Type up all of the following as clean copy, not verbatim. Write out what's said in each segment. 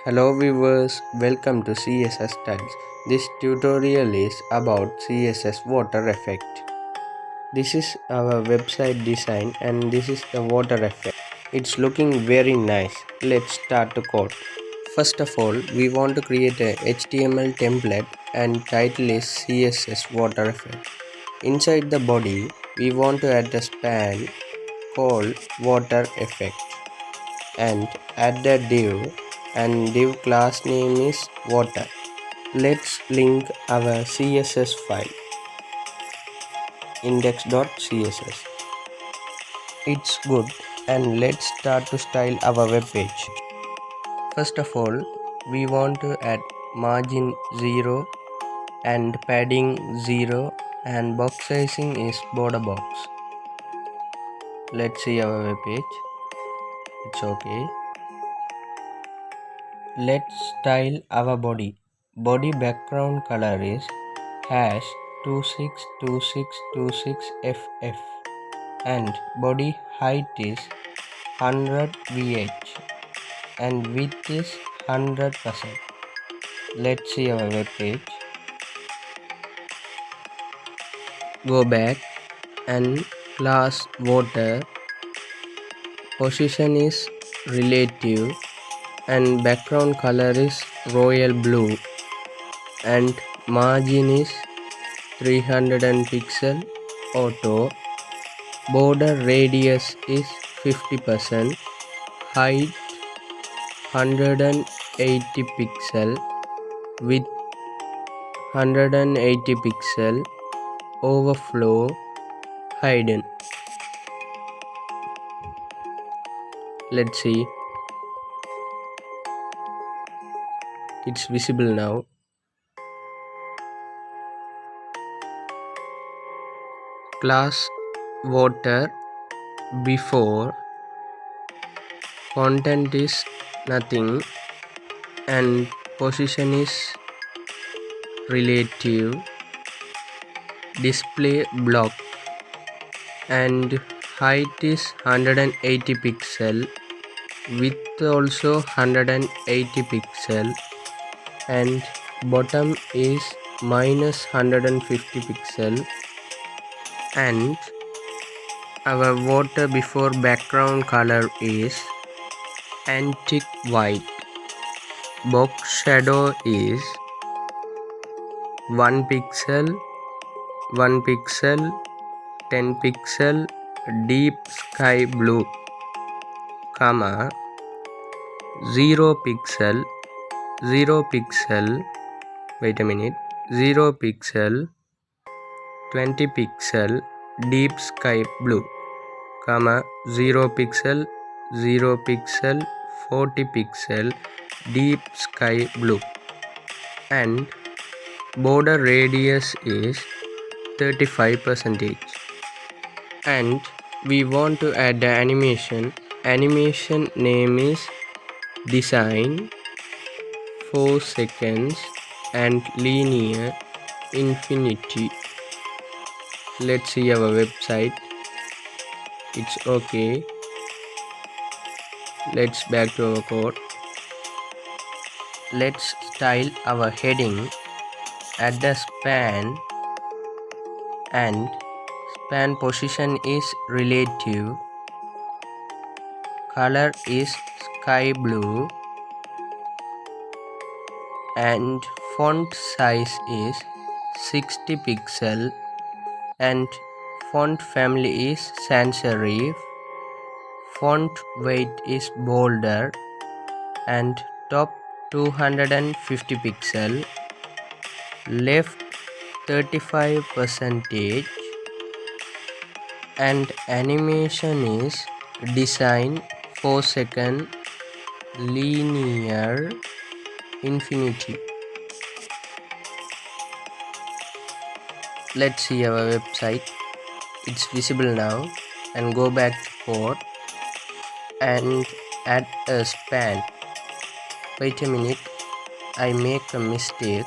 Hello viewers, welcome to CSS Studies. This tutorial is about CSS water effect. This is our website design and this is the water effect. It's looking very nice. Let's start the code. First of all, we want to create a HTML template and title is CSS water effect. Inside the body, we want to add a span called water effect and add a div and div class name is water. Let's link our CSS file index.css. It's good, and let's start to style our web page. First of all, we want to add margin 0 and padding 0 and box sizing is border box. Let's see our web page. It's okay. Let's style our body. Body background color is #262626FF and body height is 100 VH and width is 100%. Let's see our web page. Go back and class water. Position is relative and background color is royal blue and margin is 300 pixel auto. Border radius is 50%, height 180 pixel, width 180 pixel, overflow hidden. Let's see. It's visible now. Class water before content is nothing and position is relative, display block and height is 180 pixel, width also 180 pixel and bottom is minus 150 pixel and our water before background color is antique white. Box shadow is 1 pixel, 1 pixel, 10 pixel, deep sky blue, comma 0 pixel, 0 pixel, wait a minute, 0 pixel, 20 pixel, deep sky blue, comma 0 pixel, 0 pixel, 40 pixel, deep sky blue and border radius is 35% and we want to add the animation name is design 4 seconds and linear infinity. Let's see our website. It's okay. Let's back to our code. Let's style our heading. Add the span and span position is relative, color is sky blue and font size is 60 pixel and font family is sans serif, font weight is bolder and top 250 pixel, left 35% and animation is design 4 second linear infinity. Let's see our website. It's visible now and go back to code and add a span. Wait a minute, I make a mistake.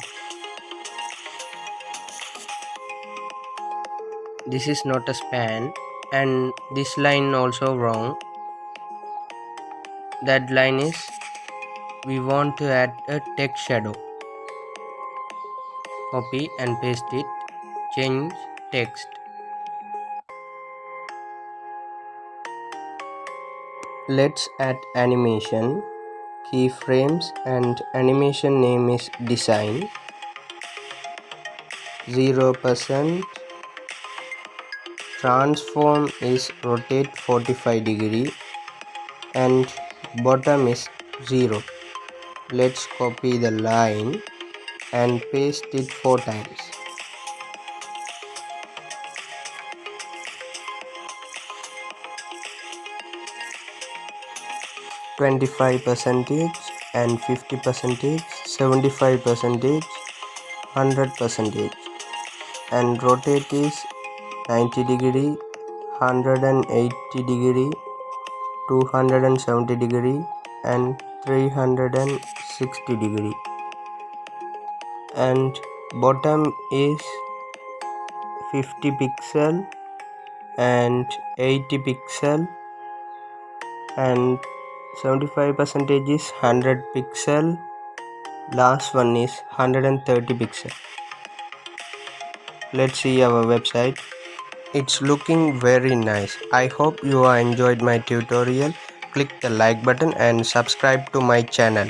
This is not a span and this line also wrong. That line is we want to add a text shadow. Copy and paste it. Change text. Let's add animation. Keyframes and animation name is design. 0%. Transform is rotate 45 and bottom is 0. Let's copy the line and paste it 4 times. %25 and 50%, 75%, 100%, and rotate is 90, 180, 270, and 360, and bottom is 50 pixel and 80 pixel, and 75% is 100 pixel, last one is 130 pixel. Let's see our website. It's looking very nice. I hope you enjoyed my tutorial. Click the like button and subscribe to my channel.